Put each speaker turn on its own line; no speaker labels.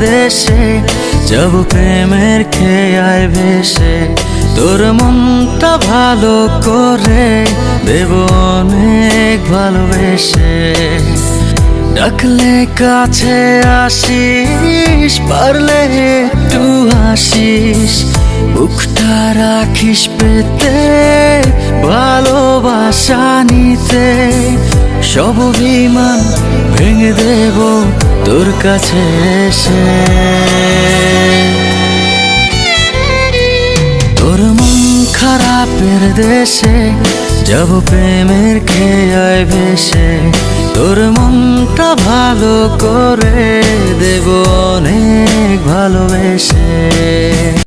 দেশে যাব প্রেমের খেয়ায় ভেসে, তোর মনটা ভালো করে দেব অনেক ভালোবেসে। ডাকলে কাছে আসিস, পারলে একটু হাসিস, বুকটা রাখিস পেতে ভালোবাসা নিতে। সব অভিমান ভেঙে দেব তোর কাছে এসে। তোর মন খারাপের দেশে যাব প্রেমের খেয়ায় ভেসে, তোর মনটা ভালো করে দেব অনেক